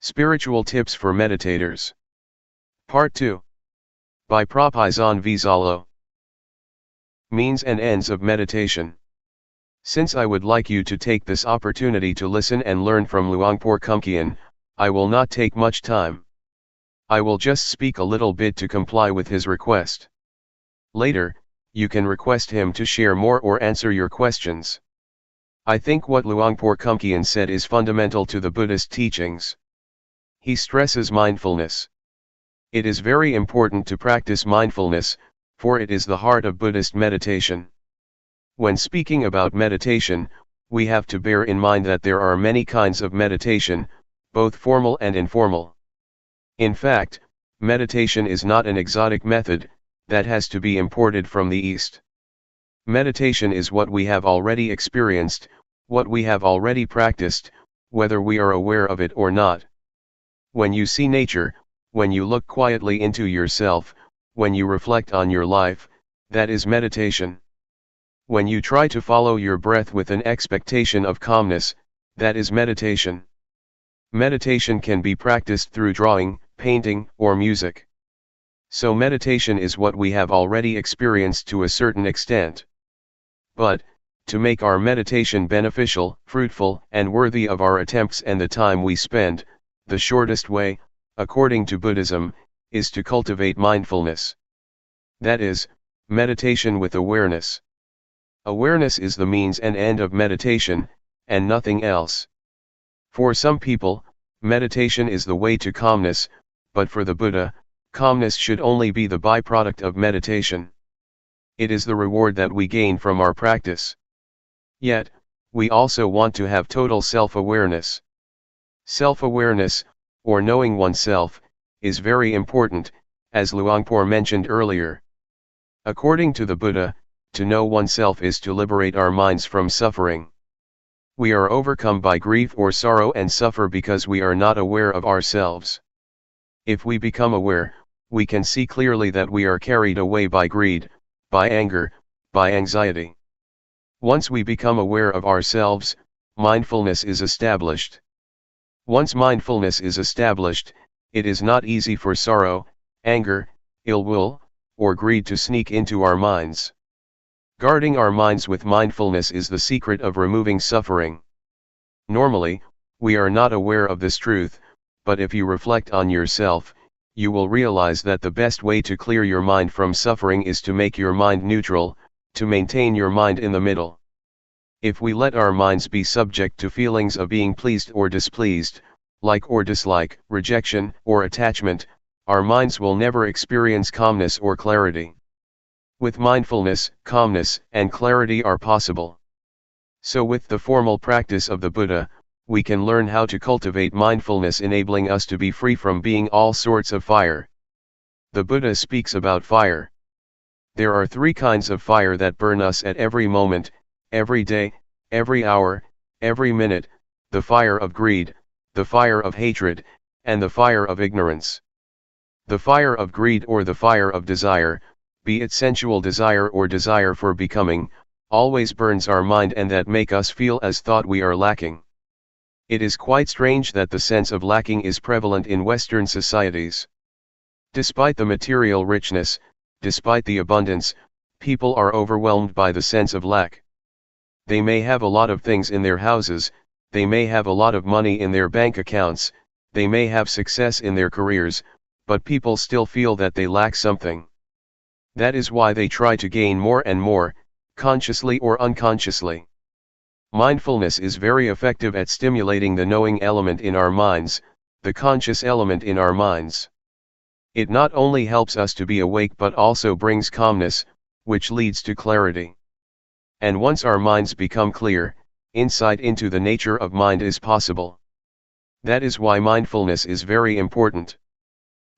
Spiritual Tips for Meditators. Part 2. By Propizan Vizalo. Means and Ends of Meditation. Since I would like you to take this opportunity to listen and learn from Luangpor Teean, I will not take much time. I will just speak a little bit to comply with his request. Later, you can request him to share more or answer your questions. I think what Luangpor Teean said is fundamental to the Buddhist teachings. He stresses mindfulness. It is very important to practice mindfulness, for it is the heart of Buddhist meditation. When speaking about meditation, we have to bear in mind that there are many kinds of meditation, both formal and informal. In fact, meditation is not an exotic method that has to be imported from the East. Meditation is what we have already experienced, what we have already practiced, whether we are aware of it or not. When you see nature, when you look quietly into yourself, when you reflect on your life, that is meditation. When you try to follow your breath with an expectation of calmness, that is meditation. Meditation can be practiced through drawing, painting, or music. So meditation is what we have already experienced to a certain extent. But, to make our meditation beneficial, fruitful, and worthy of our attempts and the time we spend, the shortest way, according to Buddhism, is to cultivate mindfulness. That is, meditation with awareness. Awareness is the means and end of meditation, and nothing else. For some people, meditation is the way to calmness, but for the Buddha, calmness should only be the byproduct of meditation. It is the reward that we gain from our practice. Yet, we also want to have total self-awareness. Self-awareness, or knowing oneself, is very important, as Luangpor mentioned earlier. According to the Buddha, to know oneself is to liberate our minds from suffering. We are overcome by grief or sorrow and suffer because we are not aware of ourselves. If we become aware, we can see clearly that we are carried away by greed, by anger, by anxiety. Once we become aware of ourselves, mindfulness is established. Once mindfulness is established, it is not easy for sorrow, anger, ill will, or greed to sneak into our minds. Guarding our minds with mindfulness is the secret of removing suffering. Normally, we are not aware of this truth, but if you reflect on yourself, you will realize that the best way to clear your mind from suffering is to make your mind neutral, to maintain your mind in the middle. If we let our minds be subject to feelings of being pleased or displeased, like or dislike, rejection or attachment, our minds will never experience calmness or clarity. With mindfulness, calmness and clarity are possible. So with the formal practice of the Buddha, we can learn how to cultivate mindfulness, enabling us to be free from being all sorts of fire. The Buddha speaks about fire. There are three kinds of fire that burn us at every moment, every day, every hour, every minute: the fire of greed, the fire of hatred, and the fire of ignorance. The fire of greed or the fire of desire, be it sensual desire or desire for becoming, always burns our mind and that make us feel as thought we are lacking. It is quite strange that the sense of lacking is prevalent in Western societies. Despite the material richness, despite the abundance, people are overwhelmed by the sense of lack. They may have a lot of things in their houses, they may have a lot of money in their bank accounts, they may have success in their careers, but people still feel that they lack something. That is why they try to gain more and more, consciously or unconsciously. Mindfulness is very effective at stimulating the knowing element in our minds, the conscious element in our minds. It not only helps us to be awake but also brings calmness, which leads to clarity. And once our minds become clear, insight into the nature of mind is possible. That is why mindfulness is very important.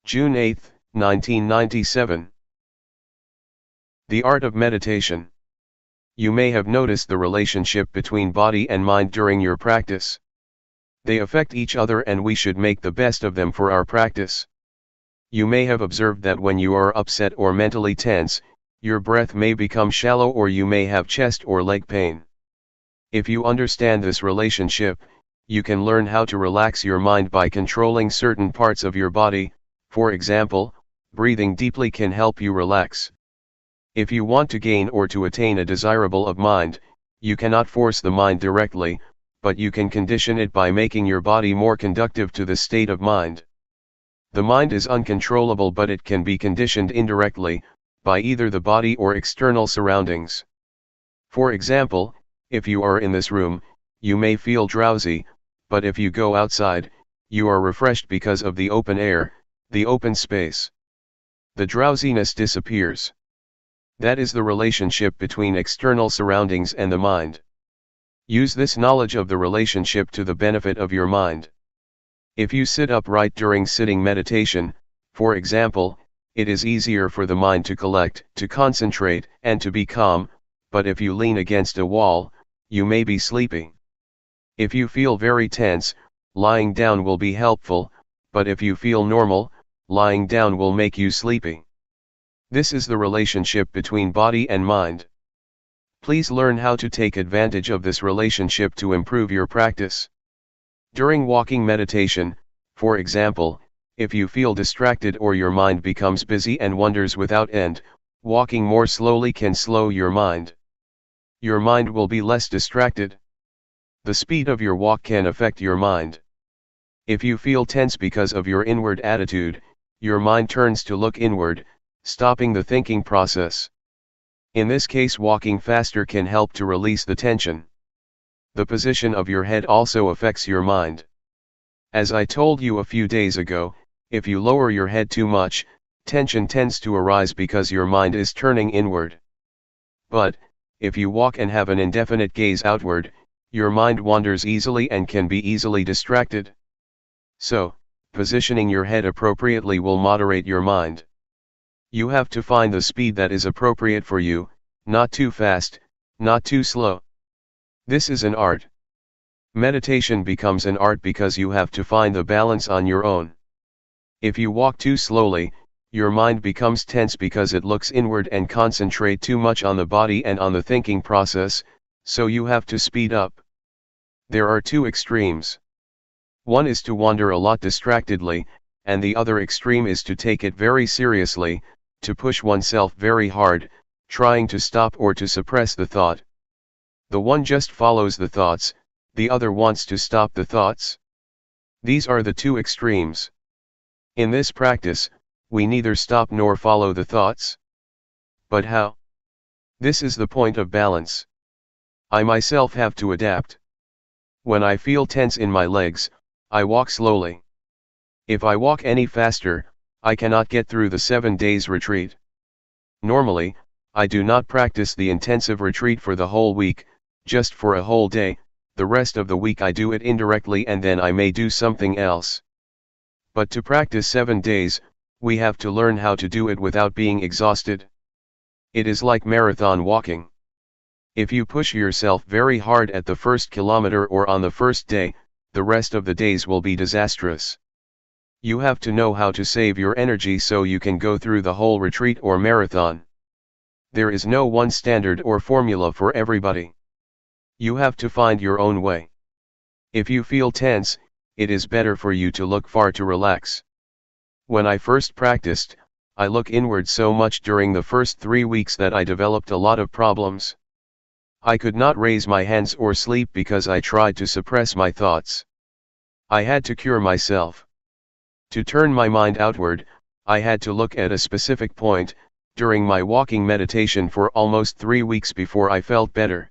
June 8, 1997. The art of meditation. You may have noticed the relationship between body and mind during your practice. They affect each other and we should make the best of them for our practice. You may have observed that when you are upset or mentally tense, your breath may become shallow or you may have chest or leg pain. If you understand this relationship, you can learn how to relax your mind by controlling certain parts of your body. For example, breathing deeply can help you relax. If you want to gain or to attain a desirable of mind, you cannot force the mind directly, but you can condition it by making your body more conducive to the state of mind. The mind is uncontrollable, but it can be conditioned indirectly, by either the body or external surroundings. For example, if you are in this room, you may feel drowsy, but if you go outside, you are refreshed because of the open air, the open space. The drowsiness disappears. That is the relationship between external surroundings and the mind. Use this knowledge of the relationship to the benefit of your mind. If you sit upright during sitting meditation, for example, it is easier for the mind to collect, to concentrate, and to be calm, but if you lean against a wall, you may be sleeping. If you feel very tense, lying down will be helpful, but if you feel normal, lying down will make you sleepy. This is the relationship between body and mind. Please learn how to take advantage of this relationship to improve your practice. During walking meditation, for example, if you feel distracted or your mind becomes busy and wanders without end, walking more slowly can slow your mind. Your mind will be less distracted. The speed of your walk can affect your mind. If you feel tense because of your inward attitude, your mind turns to look inward, stopping the thinking process. In this case, walking faster can help to release the tension. The position of your head also affects your mind. As I told you a few days ago, if you lower your head too much, tension tends to arise because your mind is turning inward. But, if you walk and have an indefinite gaze outward, your mind wanders easily and can be easily distracted. So, positioning your head appropriately will moderate your mind. You have to find the speed that is appropriate for you, not too fast, not too slow. This is an art. Meditation becomes an art because you have to find the balance on your own. If you walk too slowly, your mind becomes tense because it looks inward and concentrate too much on the body and on the thinking process, so you have to speed up. There are two extremes. One is to wander a lot distractedly, and the other extreme is to take it very seriously, to push oneself very hard, trying to stop or to suppress the thought. The one just follows the thoughts, the other wants to stop the thoughts. These are the two extremes. In this practice, we neither stop nor follow the thoughts. But how? This is the point of balance. I myself have to adapt. When I feel tense in my legs, I walk slowly. If I walk any faster, I cannot get through the 7 days retreat. Normally, I do not practice the intensive retreat for the whole week, just for a whole day. The rest of the week I do it indirectly and then I may do something else. But to practice 7 days, we have to learn how to do it without being exhausted. It is like marathon walking. If you push yourself very hard at the first kilometer or on the first day, the rest of the days will be disastrous. You have to know how to save your energy so you can go through the whole retreat or marathon. There is no one standard or formula for everybody. You have to find your own way. If you feel tense, it is better for you to look far to relax. When I first practiced, I looked inward so much during the first 3 weeks that I developed a lot of problems. I could not raise my hands or sleep because I tried to suppress my thoughts. I had to cure myself. To turn my mind outward, I had to look at a specific point, during my walking meditation for almost 3 weeks before I felt better.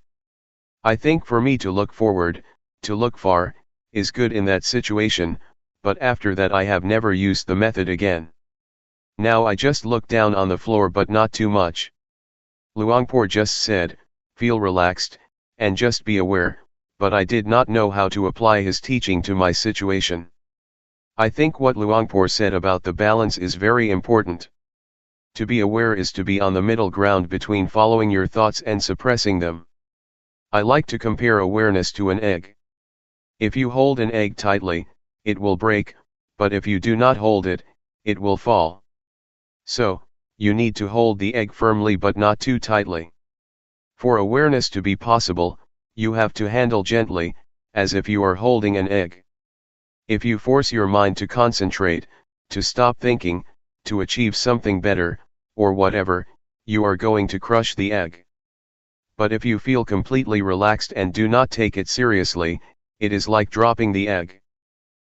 I think for me to look forward, to look far, is good in that situation, but after that I have never used the method again. Now I just look down on the floor but not too much. Luangpor just said, feel relaxed, and just be aware, but I did not know how to apply his teaching to my situation. I think what Luangpor said about the balance is very important. To be aware is to be on the middle ground between following your thoughts and suppressing them. I like to compare awareness to an egg. If you hold an egg tightly, it will break, but if you do not hold it, it will fall. So, you need to hold the egg firmly but not too tightly. For awareness to be possible, you have to handle gently, as if you are holding an egg. If you force your mind to concentrate, to stop thinking, to achieve something better, or whatever, you are going to crush the egg. But if you feel completely relaxed and do not take it seriously, it is like dropping the egg.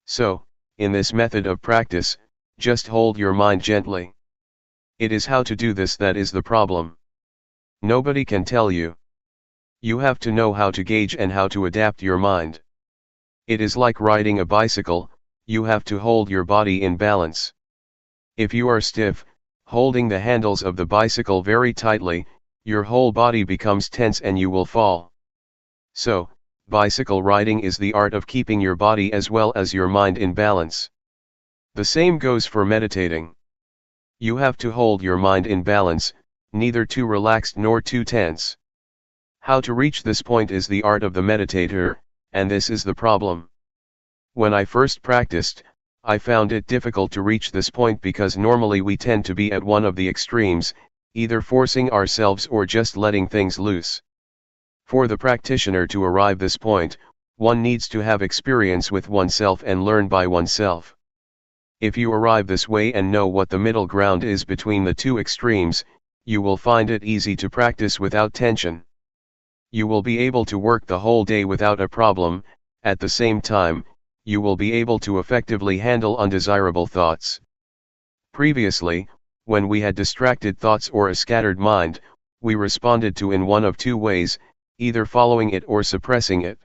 So, in this method of practice, just hold your mind gently. It is how to do this that is the problem. Nobody can tell you. You have to know how to gauge and how to adapt your mind. It is like riding a bicycle, you have to hold your body in balance. If you are stiff, holding the handles of the bicycle very tightly, your whole body becomes tense and you will fall. So, bicycle riding is the art of keeping your body as well as your mind in balance. The same goes for meditating. You have to hold your mind in balance, neither too relaxed nor too tense. How to reach this point is the art of the meditator, and this is the problem. When I first practiced, I found it difficult to reach this point because normally we tend to be at one of the extremes, either forcing ourselves or just letting things loose. For the practitioner to arrive this point, one needs to have experience with oneself and learn by oneself. If you arrive this way and know what the middle ground is between the two extremes, you will find it easy to practice without tension. You will be able to work the whole day without a problem. At the same time, you will be able to effectively handle undesirable thoughts. Previously, when we had distracted thoughts or a scattered mind, we responded to in one of two ways, either following it or suppressing it.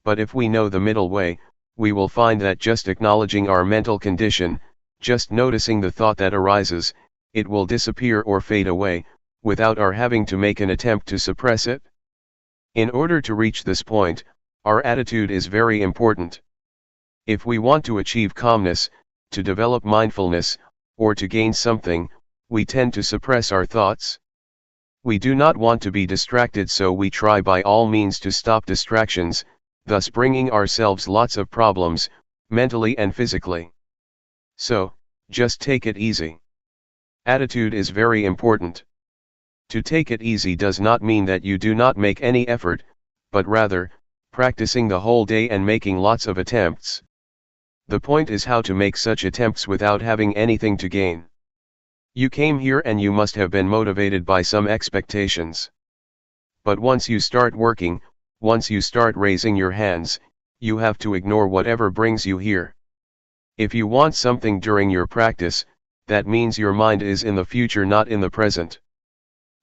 But if we know the middle way, we will find that just acknowledging our mental condition, just noticing the thought that arises, it will disappear or fade away, without our having to make an attempt to suppress it. In order to reach this point, our attitude is very important. If we want to achieve calmness, to develop mindfulness, or to gain something, we tend to suppress our thoughts. We do not want to be distracted, so we try by all means to stop distractions, thus bringing ourselves lots of problems, mentally and physically. So, just take it easy. Attitude is very important. To take it easy does not mean that you do not make any effort, but rather, practicing the whole day and making lots of attempts. The point is how to make such attempts without having anything to gain. You came here and you must have been motivated by some expectations. But once you start working, once you start raising your hands, you have to ignore whatever brings you here. If you want something during your practice, that means your mind is in the future, not in the present.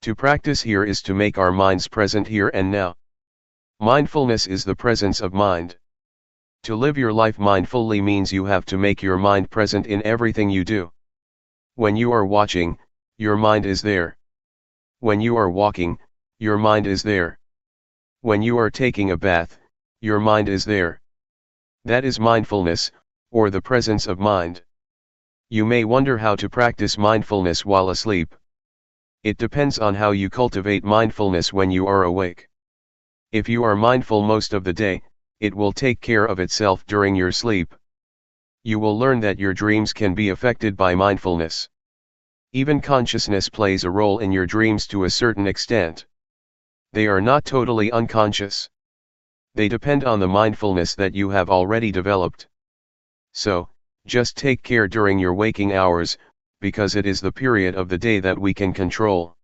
To practice here is to make our minds present here and now. Mindfulness is the presence of mind. To live your life mindfully means you have to make your mind present in everything you do. When you are watching, your mind is there. When you are walking, your mind is there. When you are taking a bath, your mind is there. That is mindfulness, or the presence of mind. You may wonder how to practice mindfulness while asleep. It depends on how you cultivate mindfulness when you are awake. If you are mindful most of the day, it will take care of itself during your sleep. You will learn that your dreams can be affected by mindfulness. Even consciousness plays a role in your dreams to a certain extent. They are not totally unconscious. They depend on the mindfulness that you have already developed. So, just take care during your waking hours, because it is the period of the day that we can control.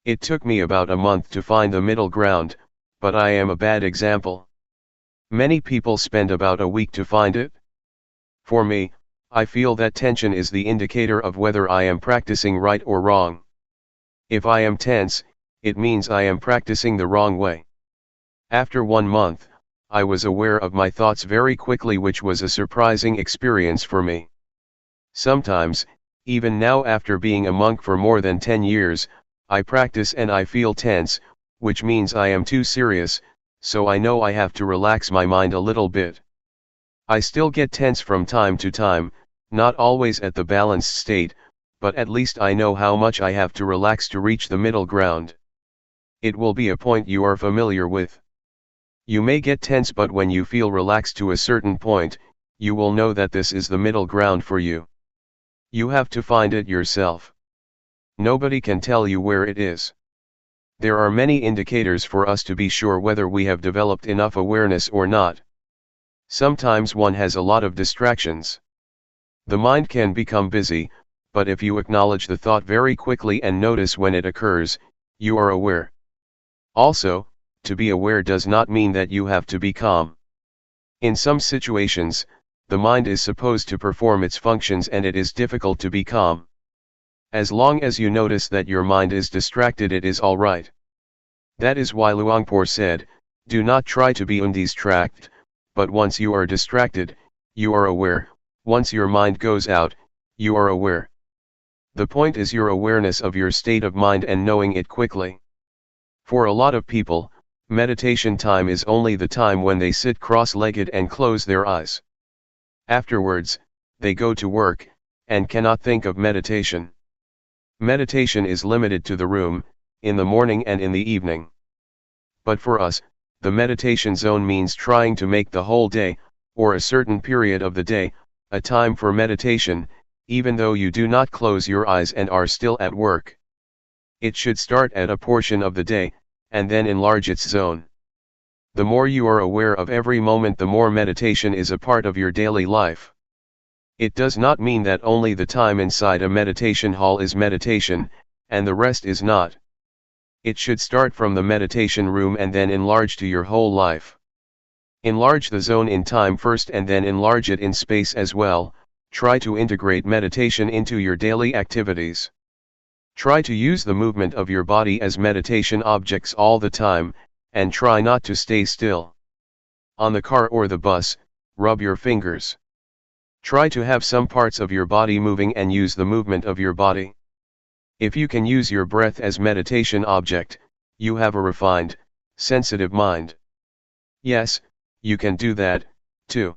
It took me about a month to find the middle ground, but I am a bad example. Many people spend about a week to find it. For me, I feel that tension is the indicator of whether I am practicing right or wrong. If I am tense, it means I am practicing the wrong way. After 1 month, I was aware of my thoughts very quickly, which was a surprising experience for me. Sometimes, even now after being a monk for more than 10 years, I practice and I feel tense, which means I am too serious, so I know I have to relax my mind a little bit. I still get tense from time to time, not always at the balanced state, but at least I know how much I have to relax to reach the middle ground. It will be a point you are familiar with. You may get tense, but when you feel relaxed to a certain point, you will know that this is the middle ground for you. You have to find it yourself. Nobody can tell you where it is. There are many indicators for us to be sure whether we have developed enough awareness or not. Sometimes one has a lot of distractions. The mind can become busy, but if you acknowledge the thought very quickly and notice when it occurs, you are aware. Also, to be aware does not mean that you have to be calm. In some situations, the mind is supposed to perform its functions and it is difficult to be calm. As long as you notice that your mind is distracted, it is all right. That is why Luangpor said, do not try to be undistracted, but once you are distracted, you are aware. Once your mind goes out, you are aware. The point is your awareness of your state of mind and knowing it quickly. For a lot of people, meditation time is only the time when they sit cross-legged and close their eyes. Afterwards, they go to work, and cannot think of meditation. Meditation is limited to the room, in the morning and in the evening. But for us, the meditation zone means trying to make the whole day, or a certain period of the day, a time for meditation, even though you do not close your eyes and are still at work. It should start at a portion of the day, and then enlarge its zone. The more you are aware of every moment, the more meditation is a part of your daily life. It does not mean that only the time inside a meditation hall is meditation, and the rest is not. It should start from the meditation room and then enlarge to your whole life. Enlarge the zone in time first and then enlarge it in space as well. Try to integrate meditation into your daily activities. Try to use the movement of your body as meditation objects all the time, and try not to stay still. On the car or the bus, rub your fingers. Try to have some parts of your body moving and use the movement of your body. If you can use your breath as meditation object, you have a refined, sensitive mind. Yes, you can do that, too.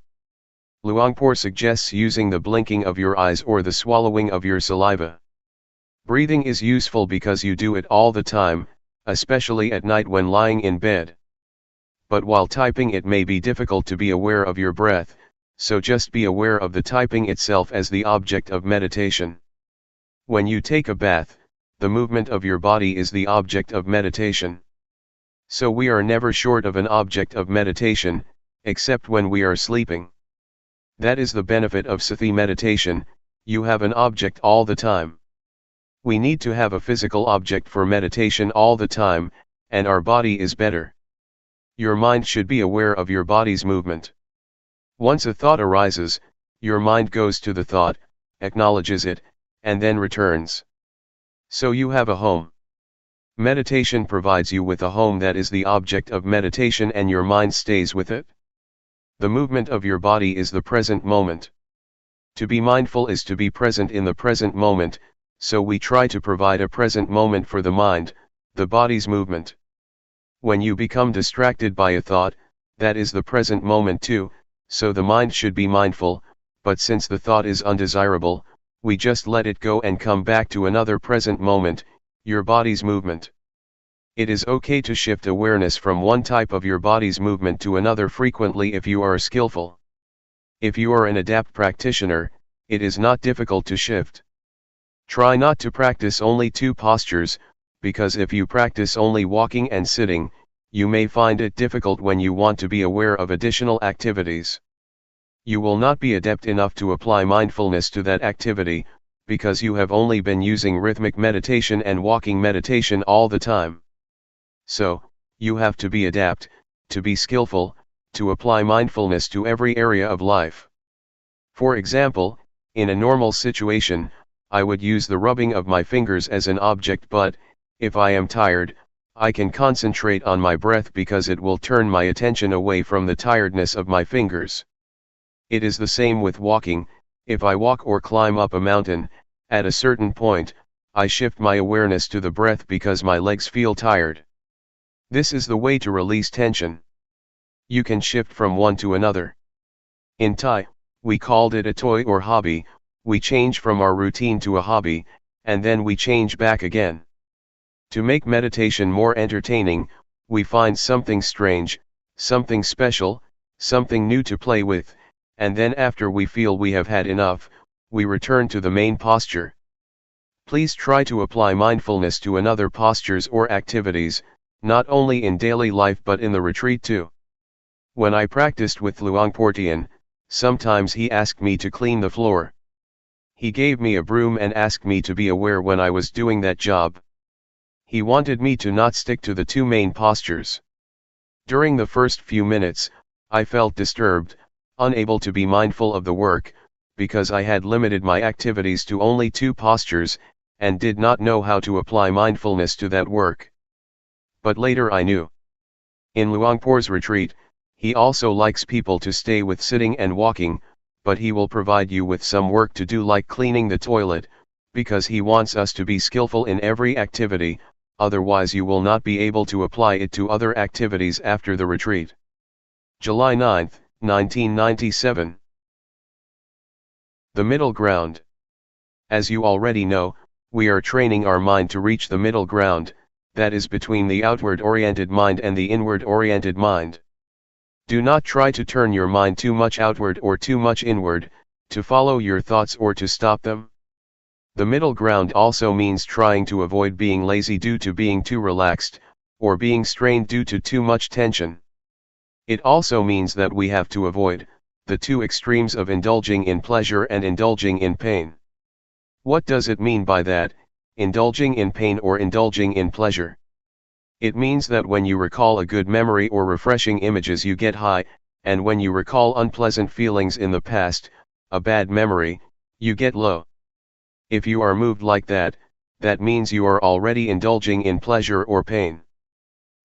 Luangpor suggests using the blinking of your eyes or the swallowing of your saliva. Breathing is useful because you do it all the time, especially at night when lying in bed. But while typing, it may be difficult to be aware of your breath, so just be aware of the typing itself as the object of meditation. When you take a bath, the movement of your body is the object of meditation. So we are never short of an object of meditation, except when we are sleeping. That is the benefit of Sathi meditation, you have an object all the time. We need to have a physical object for meditation all the time, and our body is better. Your mind should be aware of your body's movement. Once a thought arises, your mind goes to the thought, acknowledges it, and then returns. So you have a home. Meditation provides you with a home that is the object of meditation and your mind stays with it. The movement of your body is the present moment. To be mindful is to be present in the present moment, so we try to provide a present moment for the mind, the body's movement. When you become distracted by a thought, that is the present moment too, so the mind should be mindful, but since the thought is undesirable, we just let it go and come back to another present moment, your body's movement. It is okay to shift awareness from one type of your body's movement to another frequently if you are skillful. If you are an adept practitioner, it is not difficult to shift. Try not to practice only two postures, because if you practice only walking and sitting, you may find it difficult when you want to be aware of additional activities. You will not be adept enough to apply mindfulness to that activity, because you have only been using rhythmic meditation and walking meditation all the time. So, you have to be adept, to be skillful, to apply mindfulness to every area of life. For example, in a normal situation, I would use the rubbing of my fingers as an object, but, if I am tired, I can concentrate on my breath because it will turn my attention away from the tiredness of my fingers. It is the same with walking. If I walk or climb up a mountain, at a certain point, I shift my awareness to the breath because my legs feel tired. This is the way to release tension. You can shift from one to another. In Thai, we called it a toy or hobby. We change from our routine to a hobby, and then we change back again. To make meditation more entertaining, we find something strange, something special, something new to play with, and then after we feel we have had enough, we return to the main posture. Please try to apply mindfulness to another postures or activities, not only in daily life but in the retreat too. When I practiced with Luangpor Teean, sometimes he asked me to clean the floor. He gave me a broom and asked me to be aware when I was doing that job. He wanted me to not stick to the two main postures. During the first few minutes, I felt disturbed, unable to be mindful of the work, because I had limited my activities to only two postures, and did not know how to apply mindfulness to that work. But later I knew. In Luangpor's retreat, he also likes people to stay with sitting and walking, but he will provide you with some work to do like cleaning the toilet, because he wants us to be skillful in every activity, otherwise you will not be able to apply it to other activities after the retreat. July 9, 1997. The middle ground. As you already know, we are training our mind to reach the middle ground, that is between the outward-oriented mind and the inward-oriented mind. Do not try to turn your mind too much outward or too much inward, to follow your thoughts or to stop them. The middle ground also means trying to avoid being lazy due to being too relaxed, or being strained due to too much tension. It also means that we have to avoid the two extremes of indulging in pleasure and indulging in pain. What does it mean by that, indulging in pain or indulging in pleasure? It means that when you recall a good memory or refreshing images you get high, and when you recall unpleasant feelings in the past, a bad memory, you get low. If you are moved like that, that means you are already indulging in pleasure or pain.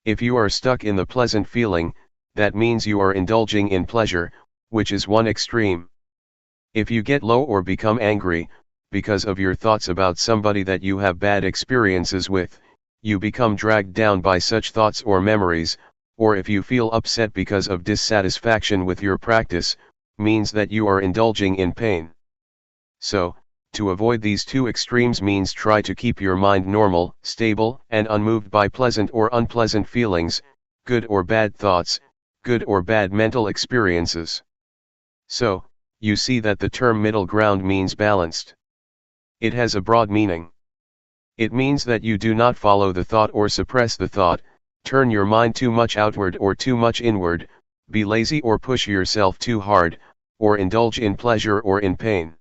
If you are stuck in the pleasant feeling, that means you are indulging in pleasure, which is one extreme. If you get low or become angry, because of your thoughts about somebody that you have bad experiences with, you become dragged down by such thoughts or memories, or if you feel upset because of dissatisfaction with your practice, means that you are indulging in pain. So, to avoid these two extremes means try to keep your mind normal, stable, and unmoved by pleasant or unpleasant feelings, good or bad thoughts, good or bad mental experiences. So, you see that the term middle ground means balanced. It has a broad meaning. It means that you do not follow the thought or suppress the thought, turn your mind too much outward or too much inward, be lazy or push yourself too hard, or indulge in pleasure or in pain.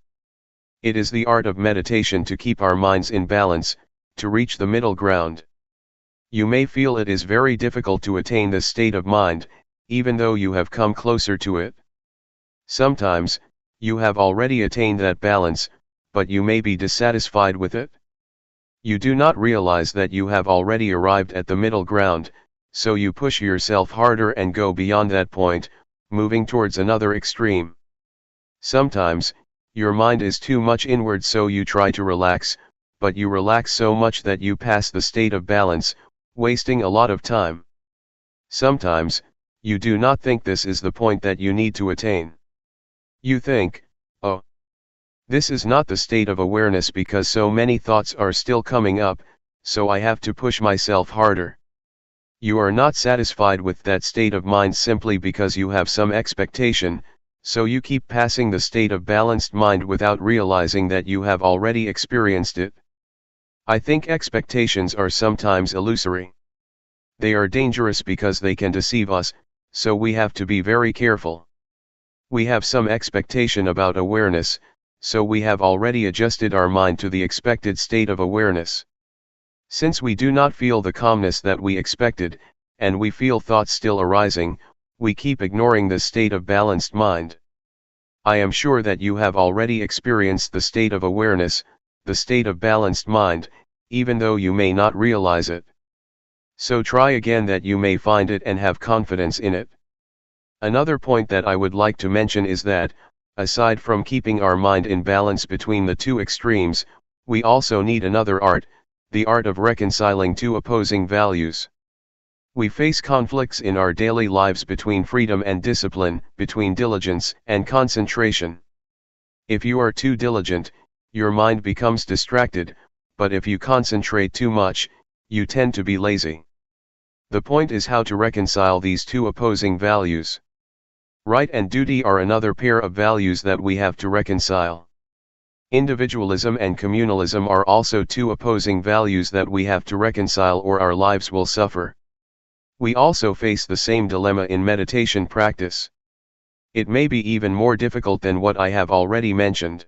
It is the art of meditation to keep our minds in balance, to reach the middle ground. You may feel it is very difficult to attain this state of mind, even though you have come closer to it. Sometimes, you have already attained that balance, but you may be dissatisfied with it. You do not realize that you have already arrived at the middle ground, so you push yourself harder and go beyond that point, moving towards another extreme. Sometimes, your mind is too much inward so you try to relax, but you relax so much that you pass the state of balance, wasting a lot of time. Sometimes, you do not think this is the point that you need to attain. You think, oh, this is not the state of awareness because so many thoughts are still coming up, so I have to push myself harder. You are not satisfied with that state of mind simply because you have some expectation, so you keep passing the state of balanced mind without realizing that you have already experienced it. I think expectations are sometimes illusory. They are dangerous because they can deceive us, so we have to be very careful. We have some expectation about awareness, so we have already adjusted our mind to the expected state of awareness. Since we do not feel the calmness that we expected, and we feel thoughts still arising, we keep ignoring the state of balanced mind. I am sure that you have already experienced the state of awareness, the state of balanced mind, even though you may not realize it. So try again that you may find it and have confidence in it. Another point that I would like to mention is that, aside from keeping our mind in balance between the two extremes, we also need another art, the art of reconciling two opposing values. We face conflicts in our daily lives between freedom and discipline, between diligence and concentration. If you are too diligent, your mind becomes distracted, but if you concentrate too much, you tend to be lazy. The point is how to reconcile these two opposing values. Right and duty are another pair of values that we have to reconcile. Individualism and communalism are also two opposing values that we have to reconcile, or our lives will suffer. We also face the same dilemma in meditation practice. It may be even more difficult than what I have already mentioned.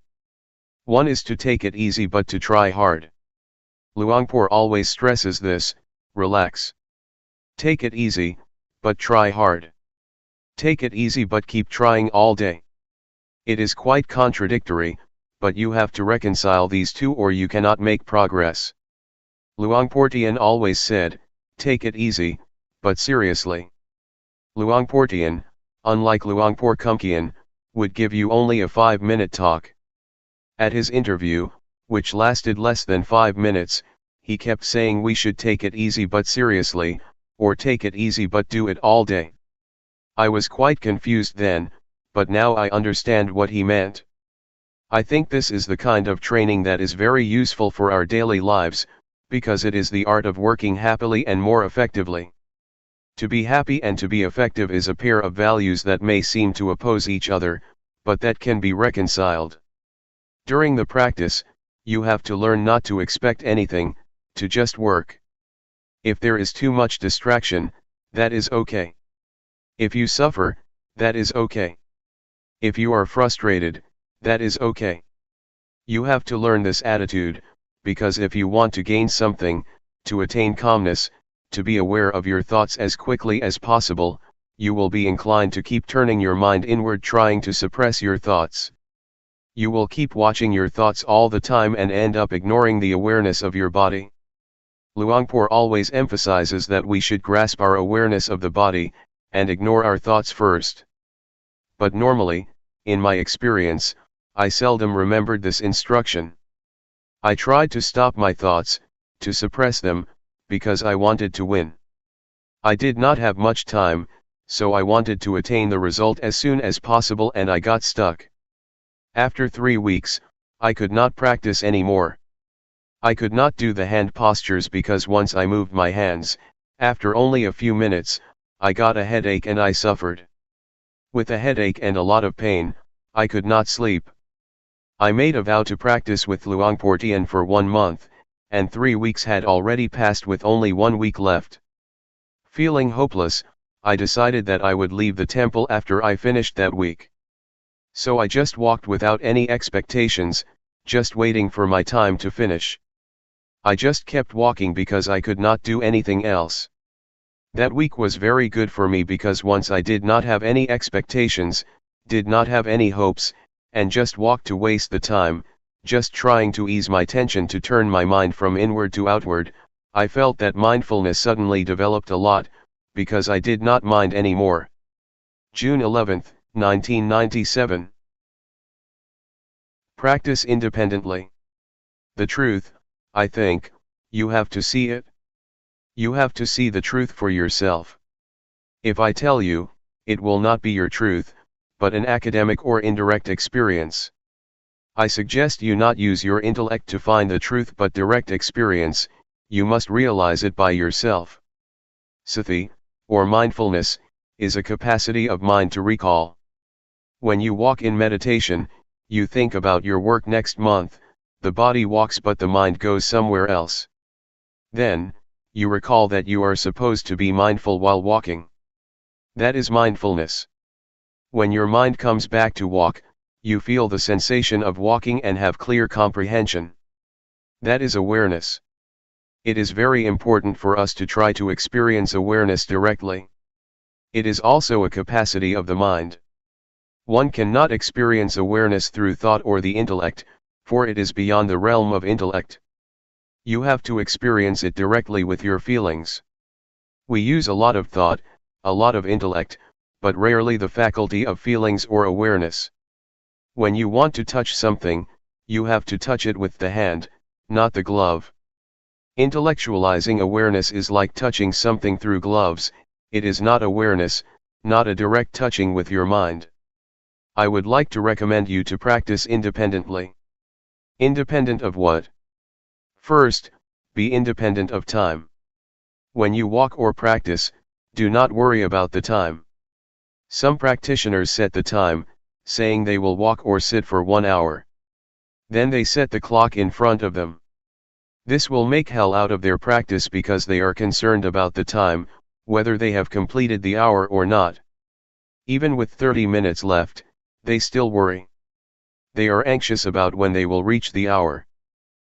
One is to take it easy but to try hard. Luangpor always stresses this: relax. Take it easy, but try hard. Take it easy but keep trying all day. It is quite contradictory, but you have to reconcile these two or you cannot make progress. Luangpor Teean always said, take it easy, but seriously. Luangpor Teean, unlike Luangpor Teean, would give you only a 5-minute talk. At his interview, which lasted less than 5 minutes, he kept saying we should take it easy but seriously, or take it easy but do it all day. I was quite confused then, but now I understand what he meant. I think this is the kind of training that is very useful for our daily lives, because it is the art of working happily and more effectively. To be happy and to be effective is a pair of values that may seem to oppose each other, but that can be reconciled. During the practice, you have to learn not to expect anything, to just work. If there is too much distraction, that is okay. If you suffer, that is okay. If you are frustrated, that is okay. You have to learn this attitude, because if you want to gain something, to attain calmness, to be aware of your thoughts as quickly as possible, you will be inclined to keep turning your mind inward, trying to suppress your thoughts. You will keep watching your thoughts all the time and end up ignoring the awareness of your body. Luangpor always emphasizes that we should grasp our awareness of the body, and ignore our thoughts first. But normally, in my experience, I seldom remembered this instruction. I tried to stop my thoughts, to suppress them, because I wanted to win. I did not have much time, so I wanted to attain the result as soon as possible, and I got stuck. After 3 weeks, I could not practice anymore. I could not do the hand postures because once I moved my hands, after only a few minutes, I got a headache and I suffered. With a headache and a lot of pain, I could not sleep. I made a vow to practice with Luangpor Teean for 1 month, and 3 weeks had already passed with only 1 week left. Feeling hopeless, I decided that I would leave the temple after I finished that week. So I just walked without any expectations, just waiting for my time to finish. I just kept walking because I could not do anything else. That week was very good for me because once I did not have any expectations, did not have any hopes, and just walked to waste the time, just trying to ease my tension to turn my mind from inward to outward, I felt that mindfulness suddenly developed a lot, because I did not mind anymore. June 11, 1997. Practice independently. The truth, I think, you have to see it. You have to see the truth for yourself. If I tell you, it will not be your truth, but an academic or indirect experience. I suggest you not use your intellect to find the truth but direct experience, you must realize it by yourself. Sati, or mindfulness, is a capacity of mind to recall. When you walk in meditation, you think about your work next month, the body walks but the mind goes somewhere else. Then, you recall that you are supposed to be mindful while walking. That is mindfulness. When your mind comes back to walk, you feel the sensation of walking and have clear comprehension. That is awareness. It is very important for us to try to experience awareness directly. It is also a capacity of the mind. One cannot experience awareness through thought or the intellect, for it is beyond the realm of intellect. You have to experience it directly with your feelings. We use a lot of thought, a lot of intellect, but rarely the faculty of feelings or awareness. When you want to touch something, you have to touch it with the hand, not the glove. Intellectualizing awareness is like touching something through gloves. It is not awareness, not a direct touching with your mind. I would like to recommend you to practice independently. Independent of what? First, be independent of time. When you walk or practice, do not worry about the time. Some practitioners set the time, saying they will walk or sit for 1 hour. Then they set the clock in front of them. This will make hell out of their practice because they are concerned about the time, whether they have completed the hour or not. Even with 30 minutes left, they still worry. They are anxious about when they will reach the hour.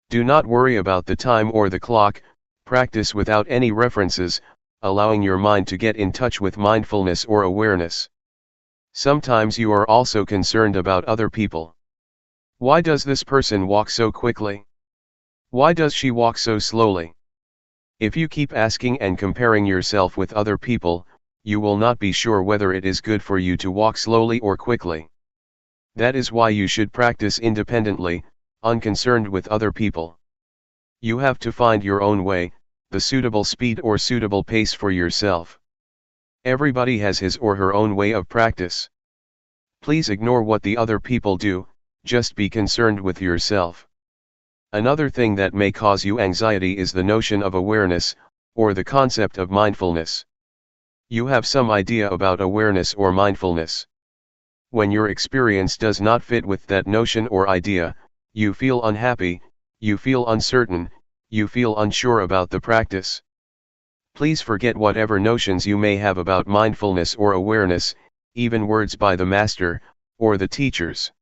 Do not worry about the time or the clock. Practice without any references, allowing your mind to get in touch with mindfulness or awareness. Sometimes you are also concerned about other people. Why does this person walk so quickly? Why does she walk so slowly? If you keep asking and comparing yourself with other people, you will not be sure whether it is good for you to walk slowly or quickly. That is why you should practice independently, unconcerned with other people. You have to find your own way, the suitable speed or suitable pace for yourself. Everybody has his or her own way of practice. Please ignore what the other people do, just be concerned with yourself. Another thing that may cause you anxiety is the notion of awareness, or the concept of mindfulness. You have some idea about awareness or mindfulness. When your experience does not fit with that notion or idea, you feel unhappy, you feel uncertain, you feel unsure about the practice. Please forget whatever notions you may have about mindfulness or awareness, even words by the master, or the teachers.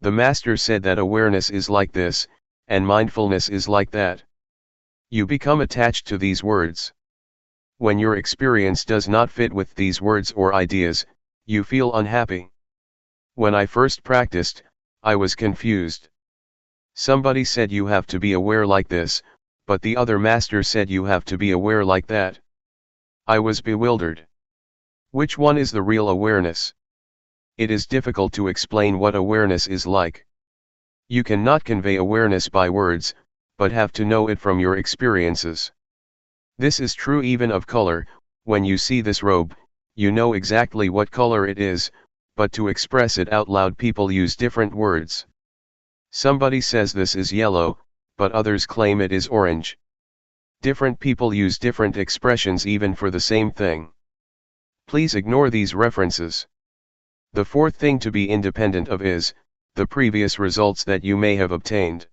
The master said that awareness is like this, and mindfulness is like that. You become attached to these words. When your experience does not fit with these words or ideas, you feel unhappy. When I first practiced, I was confused. Somebody said you have to be aware like this, but the other master said you have to be aware like that. I was bewildered. Which one is the real awareness? It is difficult to explain what awareness is like. You cannot convey awareness by words, but have to know it from your experiences. This is true even of color. When you see this robe, you know exactly what color it is, but to express it out loud people use different words. Somebody says this is yellow, but others claim it is orange. Different people use different expressions even for the same thing. Please ignore these references. The fourth thing to be independent of is the previous results that you may have obtained.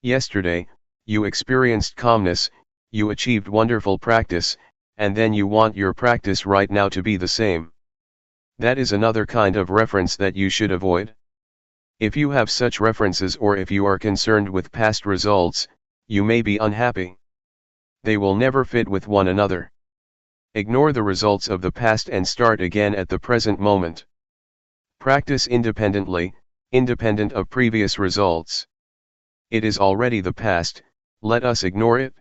Yesterday, you experienced calmness, you achieved wonderful practice, and then you want your practice right now to be the same. That is another kind of reference that you should avoid. If you have such references or if you are concerned with past results, you may be unhappy. They will never fit with one another. Ignore the results of the past and start again at the present moment. Practice independently, independent of previous results. It is already the past, let us ignore it.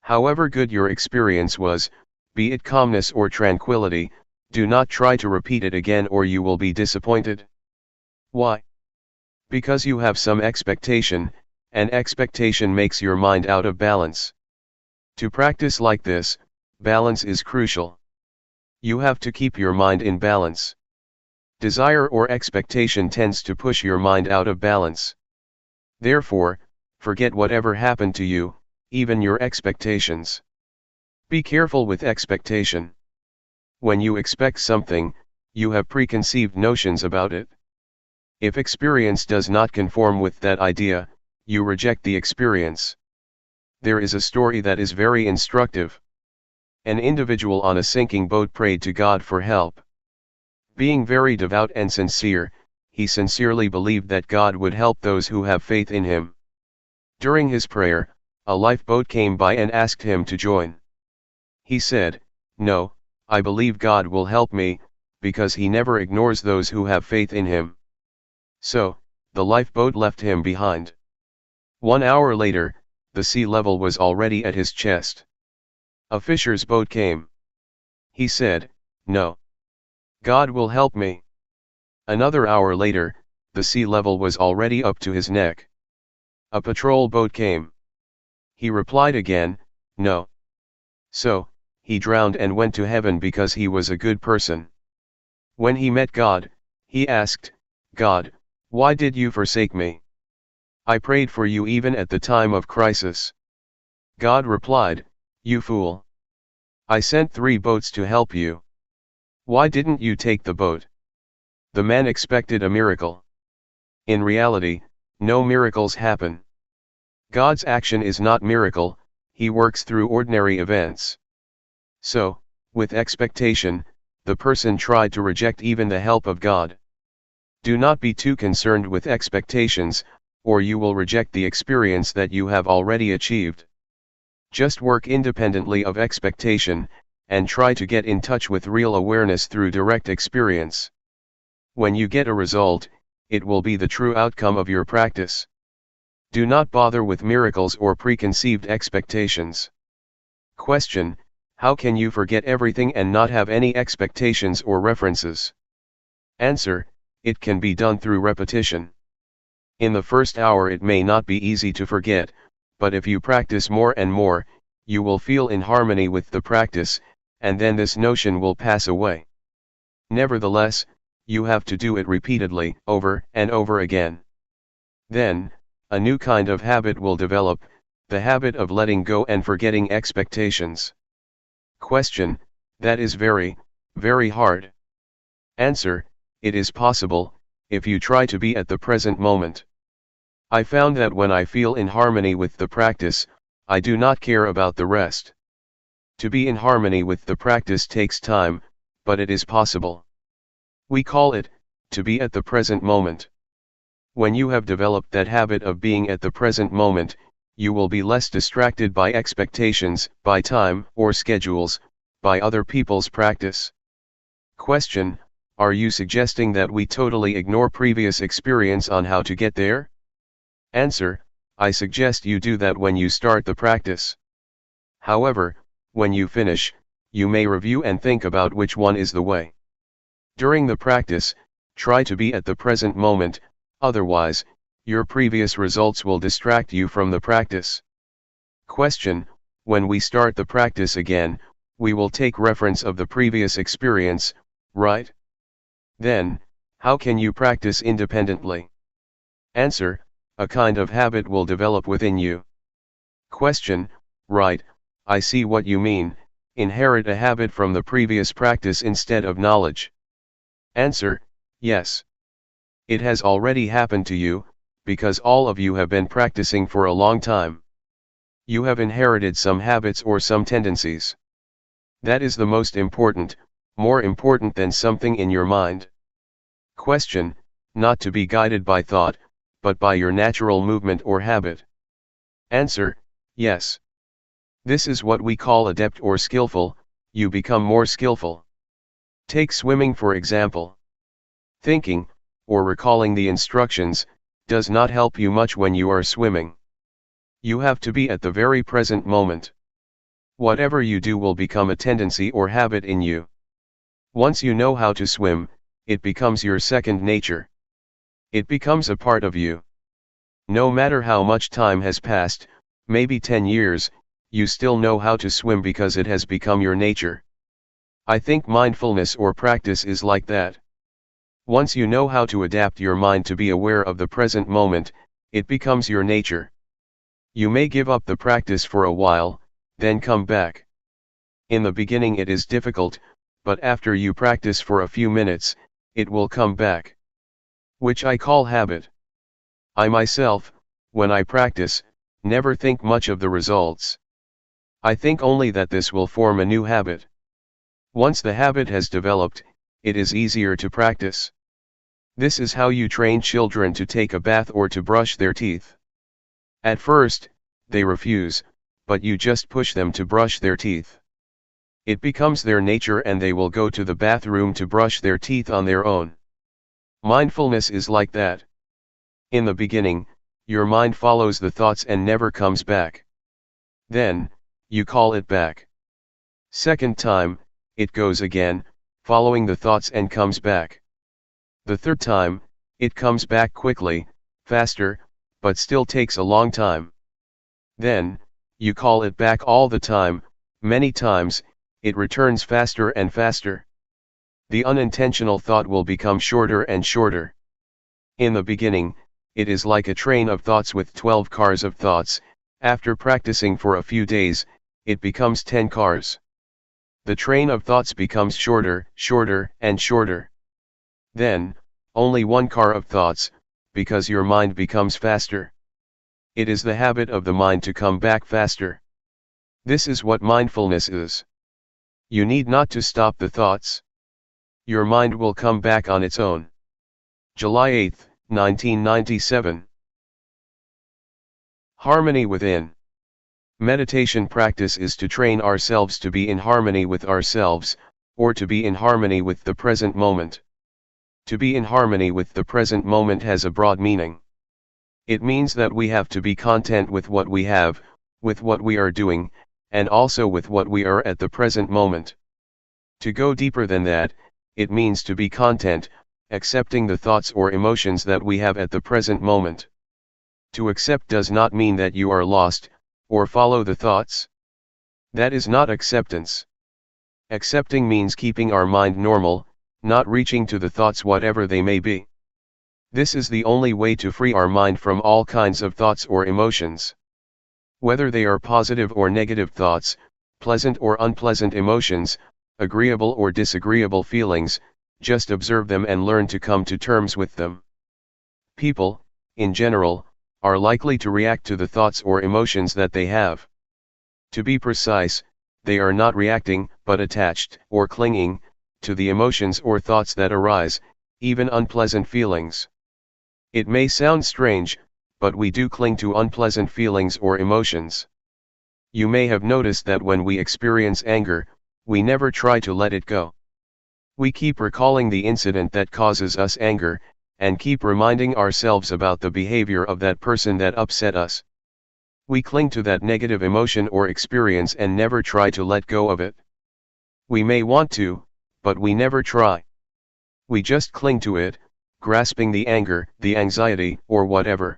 However good your experience was, be it calmness or tranquility, do not try to repeat it again or you will be disappointed. Why? Because you have some expectation, and expectation makes your mind out of balance. To practice like this, balance is crucial. You have to keep your mind in balance. Desire or expectation tends to push your mind out of balance. Therefore, forget whatever happened to you, even your expectations. Be careful with expectation. When you expect something, you have preconceived notions about it. If experience does not conform with that idea, you reject the experience. There is a story that is very instructive. An individual on a sinking boat prayed to God for help. Being very devout and sincere, he sincerely believed that God would help those who have faith in him. During his prayer, a lifeboat came by and asked him to join. He said, "No, I believe God will help me, because he never ignores those who have faith in him." So, the lifeboat left him behind. 1 hour later, the sea level was already at his chest. A fisher's boat came. He said, "No. God will help me." Another hour later, the sea level was already up to his neck. A patrol boat came. He replied again, no. So, he drowned and went to heaven because he was a good person. When he met God, he asked, God, why did you forsake me? I prayed for you even at the time of crisis. God replied, you fool. I sent 3 boats to help you. Why didn't you take the boat? The man expected a miracle. In reality, no miracles happen. God's action is not miracle, he works through ordinary events. So, with expectation, the person tried to reject even the help of God. Do not be too concerned with expectations, or you will reject the experience that you have already achieved. Just work independently of expectation, and try to get in touch with real awareness through direct experience. When you get a result, it will be the true outcome of your practice. Do not bother with miracles or preconceived expectations. Question: how can you forget everything and not have any expectations or references? Answer: it can be done through repetition. In the first hour it may not be easy to forget, but if you practice more and more, you will feel in harmony with the practice, and then this notion will pass away. Nevertheless, you have to do it repeatedly, over and over again. Then, a new kind of habit will develop, the habit of letting go and forgetting expectations. Question: that is very, very hard. Answer: it is possible, if you try to be at the present moment. I found that when I feel in harmony with the practice, I do not care about the rest. To be in harmony with the practice takes time, but it is possible. We call it, to be at the present moment. When you have developed that habit of being at the present moment, you will be less distracted by expectations, by time or schedules, by other people's practice. Question: are you suggesting that we totally ignore previous experience on how to get there? Answer: I suggest you do that when you start the practice. However, when you finish, you may review and think about which one is the way. During the practice, try to be at the present moment, otherwise, your previous results will distract you from the practice. Question: when we start the practice again, we will take reference of the previous experience, right? Then, how can you practice independently? Answer: a kind of habit will develop within you. Question: right, I see what you mean, inherit a habit from the previous practice instead of knowledge. Answer: yes. It has already happened to you, because all of you have been practicing for a long time. You have inherited some habits or some tendencies. That is the most important, more important than something in your mind. Question: not to be guided by thought, but by your natural movement or habit. Answer: yes. This is what we call adept or skillful, you become more skillful. Take swimming for example. Thinking, or recalling the instructions, does not help you much when you are swimming. You have to be at the very present moment. Whatever you do will become a tendency or habit in you. Once you know how to swim, it becomes your second nature. It becomes a part of you. No matter how much time has passed, maybe 10 years, you still know how to swim because it has become your nature. I think mindfulness or practice is like that. Once you know how to adapt your mind to be aware of the present moment, it becomes your nature. You may give up the practice for a while, then come back. In the beginning it is difficult, but after you practice for a few minutes, it will come back. Which I call habit. I myself, when I practice, never think much of the results. I think only that this will form a new habit. Once the habit has developed, it is easier to practice. This is how you train children to take a bath or to brush their teeth. At first, they refuse, but you just push them to brush their teeth. It becomes their nature and they will go to the bathroom to brush their teeth on their own. Mindfulness is like that. In the beginning, your mind follows the thoughts and never comes back. Then, you call it back. Second time, it goes again, following the thoughts and comes back. The third time, it comes back quickly, faster, but still takes a long time. Then, You call it back all the time, many times, it returns faster and faster. The unintentional thought will become shorter and shorter. In the beginning, it is like a train of thoughts with 12 cars of thoughts. After practicing for a few days, it becomes 10 cars. The train of thoughts becomes shorter, shorter, and shorter. Then, only one car of thoughts, because your mind becomes faster. It is the habit of the mind to come back faster. This is what mindfulness is. You need not to stop the thoughts. Your mind will come back on its own. July 8, 1997. Harmony within. Meditation practice is to train ourselves to be in harmony with ourselves, or to be in harmony with the present moment. To be in harmony with the present moment has a broad meaning. It means that we have to be content with what we have, with what we are doing, and also with what we are at the present moment. To go deeper than that, it means to be content, accepting the thoughts or emotions that we have at the present moment. To accept does not mean that you are lost, or follow the thoughts. That is not acceptance. Accepting means keeping our mind normal, not reaching to the thoughts whatever they may be. This is the only way to free our mind from all kinds of thoughts or emotions. Whether they are positive or negative thoughts, pleasant or unpleasant emotions, agreeable or disagreeable feelings, just observe them and learn to come to terms with them. People, in general, are likely to react to the thoughts or emotions that they have. To be precise, they are not reacting, but attached, or clinging, to the emotions or thoughts that arise, even unpleasant feelings. It may sound strange, but we do cling to unpleasant feelings or emotions. You may have noticed that when we experience anger, we never try to let it go. We keep recalling the incident that causes us anger, and keep reminding ourselves about the behavior of that person that upset us. We cling to that negative emotion or experience and never try to let go of it. We may want to, but we never try. We just cling to it, grasping the anger, the anxiety, or whatever.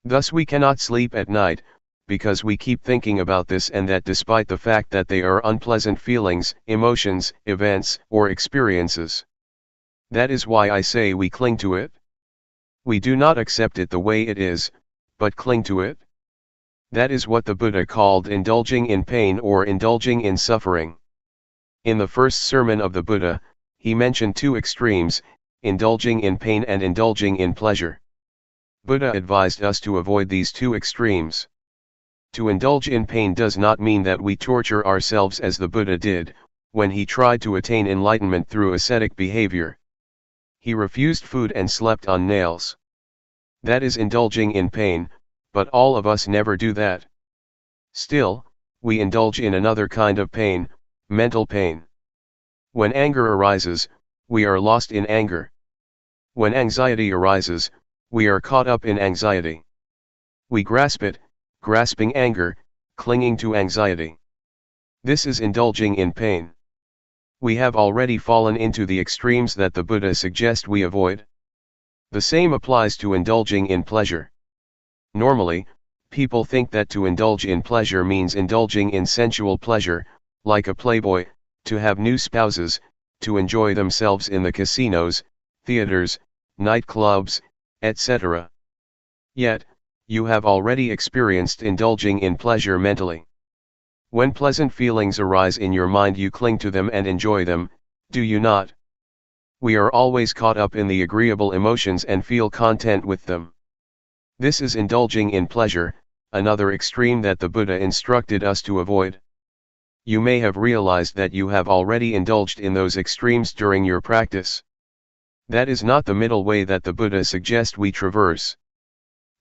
Thus we cannot sleep at night, because we keep thinking about this and that despite the fact that they are unpleasant feelings, emotions, events, or experiences. That is why I say we cling to it. We do not accept it the way it is, but cling to it. That is what the Buddha called indulging in pain or indulging in suffering. In the first sermon of the Buddha, he mentioned two extremes, indulging in pain and indulging in pleasure. Buddha advised us to avoid these two extremes. To indulge in pain does not mean that we torture ourselves as the Buddha did, when he tried to attain enlightenment through ascetic behavior. He refused food and slept on nails. That is indulging in pain, but all of us never do that. Still, we indulge in another kind of pain, mental pain. When anger arises, we are lost in anger. When anxiety arises, we are caught up in anxiety. We grasp it, grasping anger, clinging to anxiety. This is indulging in pain. We have already fallen into the extremes that the Buddha suggests we avoid. The same applies to indulging in pleasure. Normally, people think that to indulge in pleasure means indulging in sensual pleasure, like a playboy, to have new spouses, to enjoy themselves in the casinos, theaters, nightclubs, etc. Yet, you have already experienced indulging in pleasure mentally. When pleasant feelings arise in your mind, you cling to them and enjoy them, do you not? We are always caught up in the agreeable emotions and feel content with them. This is indulging in pleasure, another extreme that the Buddha instructed us to avoid. You may have realized that you have already indulged in those extremes during your practice. That is not the middle way that the Buddha suggests we traverse.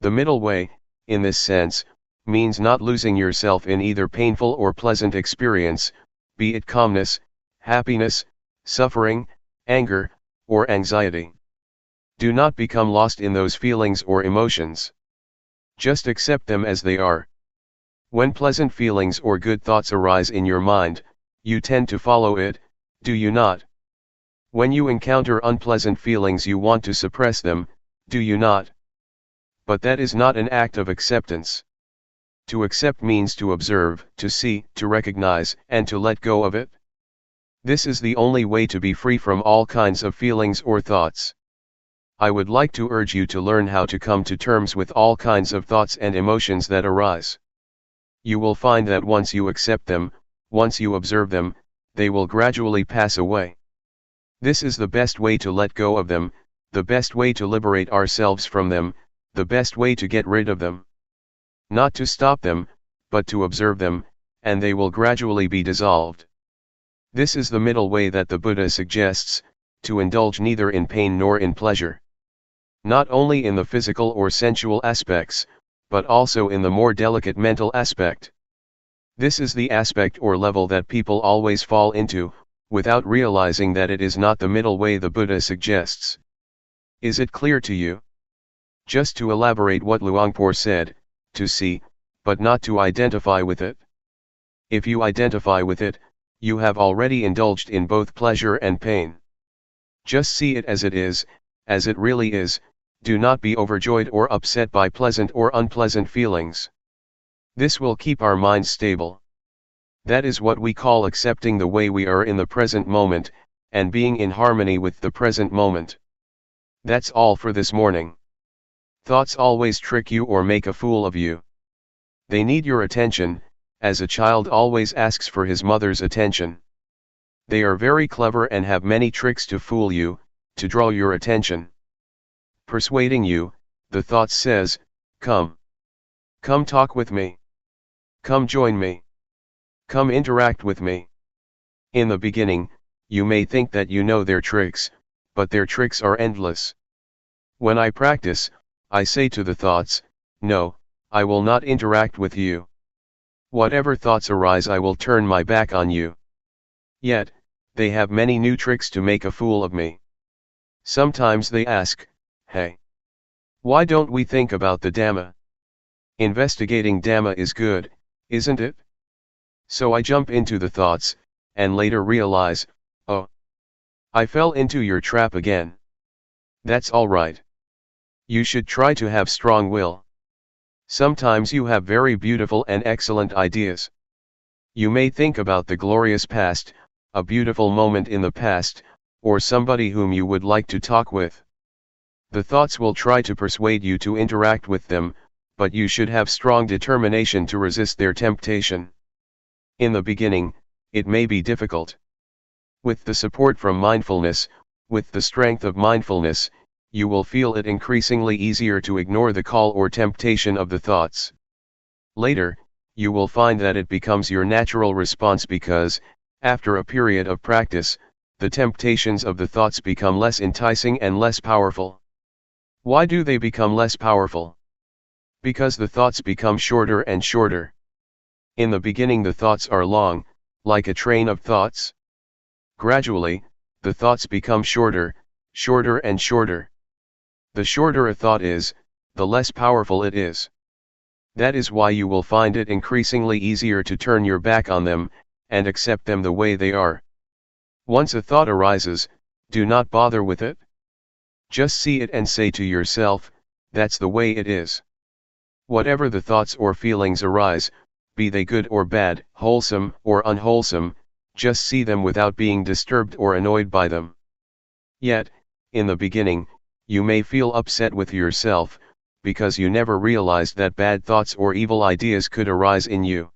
The middle way, in this sense, means not losing yourself in either painful or pleasant experience, be it calmness, happiness, suffering, anger, or anxiety. Do not become lost in those feelings or emotions. Just accept them as they are. When pleasant feelings or good thoughts arise in your mind, you tend to follow it, do you not? When you encounter unpleasant feelings, you want to suppress them, do you not? But that is not an act of acceptance. To accept means to observe, to see, to recognize, and to let go of it. This is the only way to be free from all kinds of feelings or thoughts. I would like to urge you to learn how to come to terms with all kinds of thoughts and emotions that arise. You will find that once you accept them, once you observe them, they will gradually pass away. This is the best way to let go of them, the best way to liberate ourselves from them, the best way to get rid of them. Not to stop them, but to observe them, and they will gradually be dissolved. This is the middle way that the Buddha suggests, to indulge neither in pain nor in pleasure. Not only in the physical or sensual aspects, but also in the more delicate mental aspect. This is the aspect or level that people always fall into, without realizing that it is not the middle way the Buddha suggests. Is it clear to you? Just to elaborate what Luangpor said, to see, but not to identify with it. If you identify with it, you have already indulged in both pleasure and pain. Just see it as it really is, do not be overjoyed or upset by pleasant or unpleasant feelings. This will keep our minds stable. That is what we call accepting the way we are in the present moment, and being in harmony with the present moment. That's all for this morning. Thoughts always trick you or make a fool of you. They need your attention, as a child always asks for his mother's attention. They are very clever and have many tricks to fool you, to draw your attention. Persuading you, the thought says, come. Come talk with me. Come join me. Come interact with me. In the beginning, you may think that you know their tricks, but their tricks are endless. When I practice, I say to the thoughts, no, I will not interact with you. Whatever thoughts arise, I will turn my back on you. Yet, they have many new tricks to make a fool of me. Sometimes they ask, hey, why don't we think about the Dhamma? Investigating Dhamma is good, isn't it? So I jump into the thoughts, and later realize, oh, I fell into your trap again. That's all right. You should try to have strong will. Sometimes you have very beautiful and excellent ideas. You may think about the glorious past, a beautiful moment in the past, or somebody whom you would like to talk with. The thoughts will try to persuade you to interact with them, but you should have strong determination to resist their temptation. In the beginning, it may be difficult. With the support from mindfulness, with the strength of mindfulness, you will feel it increasingly easier to ignore the call or temptation of the thoughts. Later, you will find that it becomes your natural response because, after a period of practice, the temptations of the thoughts become less enticing and less powerful. Why do they become less powerful? Because the thoughts become shorter and shorter. In the beginning the thoughts are long, like a train of thoughts. Gradually, the thoughts become shorter, shorter and shorter. The shorter a thought is, the less powerful it is. That is why you will find it increasingly easier to turn your back on them, and accept them the way they are. Once a thought arises, do not bother with it. Just see it and say to yourself, that's the way it is. Whatever the thoughts or feelings arise, be they good or bad, wholesome or unwholesome, just see them without being disturbed or annoyed by them. Yet, in the beginning, you may feel upset with yourself, because you never realized that bad thoughts or evil ideas could arise in you.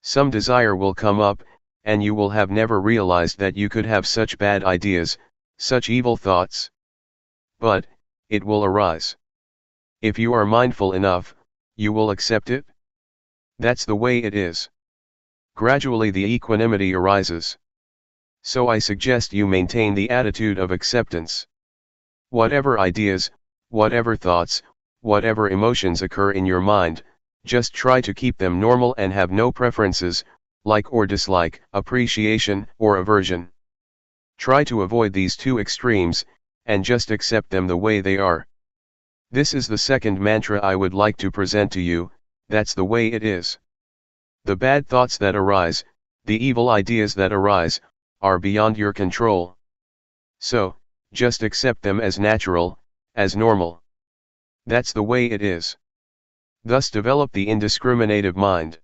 Some desire will come up, and you will have never realized that you could have such bad ideas, such evil thoughts. But, it will arise. If you are mindful enough, you will accept it. That's the way it is. Gradually the equanimity arises. So I suggest you maintain the attitude of acceptance. Whatever ideas, whatever thoughts, whatever emotions occur in your mind, just try to keep them normal and have no preferences, like or dislike, appreciation or aversion. Try to avoid these two extremes, and just accept them the way they are. This is the second mantra I would like to present to you, that's the way it is. The bad thoughts that arise, the evil ideas that arise, are beyond your control. So, just accept them as natural, as normal. That's the way it is. Thus develop the indiscriminative mind.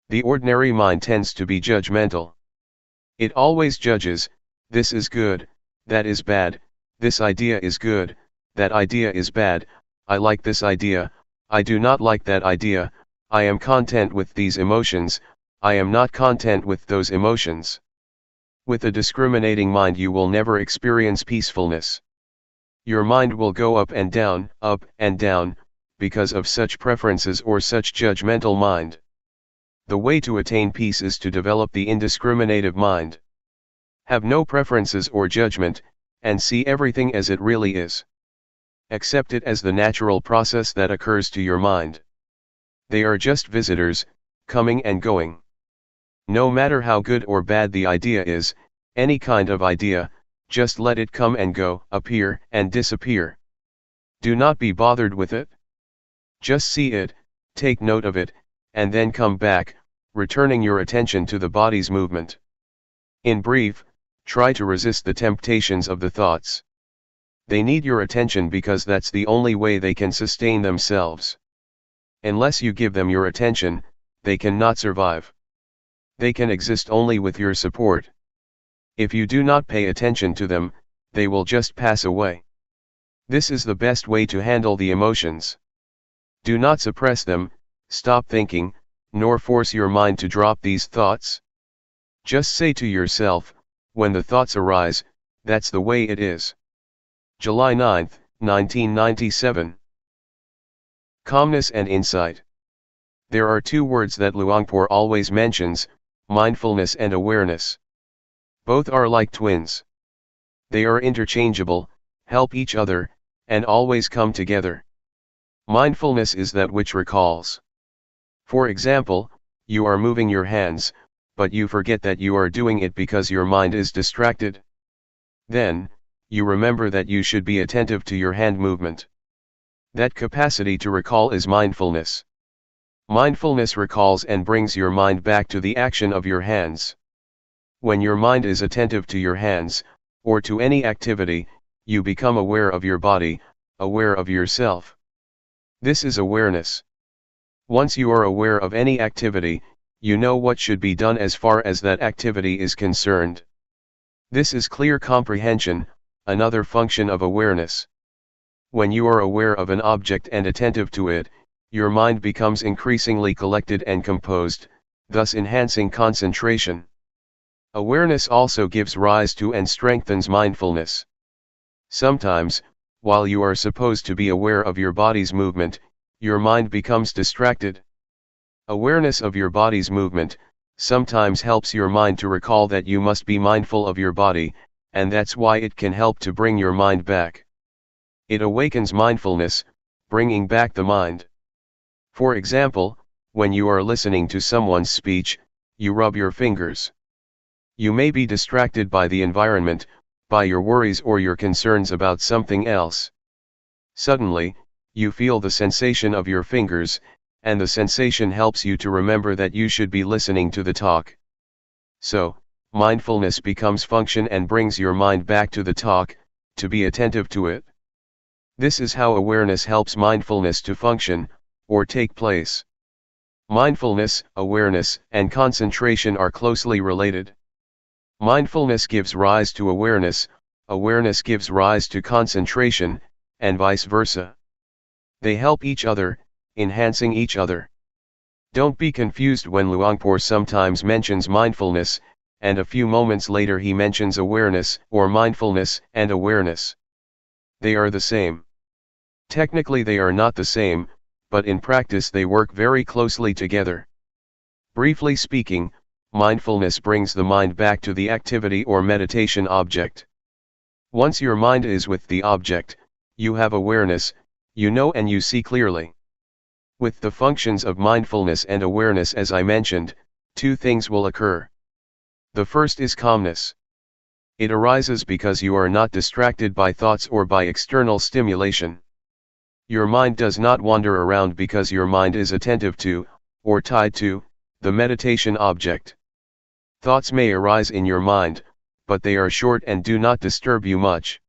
The ordinary mind tends to be judgmental. It always judges, this is good, that is bad, this idea is good, that idea is bad, I like this idea, I do not like that idea, I am content with these emotions, I am not content with those emotions. With a discriminating mind you will never experience peacefulness. Your mind will go up and down, because of such preferences or such judgmental mind. The way to attain peace is to develop the indiscriminative mind. Have no preferences or judgment, and see everything as it really is. Accept it as the natural process that occurs to your mind. They are just visitors, coming and going. No matter how good or bad the idea is, any kind of idea, just let it come and go, appear and disappear. Do not be bothered with it. Just see it, take note of it, and then come back, returning your attention to the body's movement. In brief, try to resist the temptations of the thoughts. They need your attention because that's the only way they can sustain themselves. Unless you give them your attention, they cannot survive. They can exist only with your support. If you do not pay attention to them, they will just pass away. This is the best way to handle the emotions. Do not suppress them, stop thinking, nor force your mind to drop these thoughts. Just say to yourself, when the thoughts arise, that's the way it is. July 9, 1997. Calmness and insight. There are two words that Luangpor always mentions, mindfulness and awareness. Both are like twins. They are interchangeable, help each other, and always come together. Mindfulness is that which recalls. For example, you are moving your hands, but you forget that you are doing it because your mind is distracted. Then, you remember that you should be attentive to your hand movement. That capacity to recall is mindfulness. Mindfulness recalls and brings your mind back to the action of your hands. When your mind is attentive to your hands, or to any activity, you become aware of your body, aware of yourself. This is awareness. Once you are aware of any activity, you know what should be done as far as that activity is concerned. This is clear comprehension, another function of awareness. When you are aware of an object and attentive to it, your mind becomes increasingly collected and composed, thus enhancing concentration. Awareness also gives rise to and strengthens mindfulness. Sometimes, while you are supposed to be aware of your body's movement, your mind becomes distracted. Awareness of your body's movement sometimes helps your mind to recall that you must be mindful of your body, and that's why it can help to bring your mind back. It awakens mindfulness, bringing back the mind. For example, when you are listening to someone's speech, you rub your fingers. You may be distracted by the environment, by your worries or your concerns about something else. Suddenly, you feel the sensation of your fingers, and the sensation helps you to remember that you should be listening to the talk. So, mindfulness becomes function and brings your mind back to the talk, to be attentive to it. This is how awareness helps mindfulness to function, or take place. Mindfulness, awareness, and concentration are closely related. Mindfulness gives rise to awareness, awareness gives rise to concentration, and vice versa. They help each other, enhancing each other. Don't be confused when Luangpor sometimes mentions mindfulness, and a few moments later he mentions awareness or mindfulness and awareness. They are the same. Technically they are not the same, but in practice they work very closely together. Briefly speaking, mindfulness brings the mind back to the activity or meditation object. Once your mind is with the object, you have awareness, you know and you see clearly. With the functions of mindfulness and awareness as I mentioned, two things will occur. The first is calmness. It arises because you are not distracted by thoughts or by external stimulation. Your mind does not wander around because your mind is attentive to, or tied to, the meditation object. Thoughts may arise in your mind, but they are short and do not disturb you much.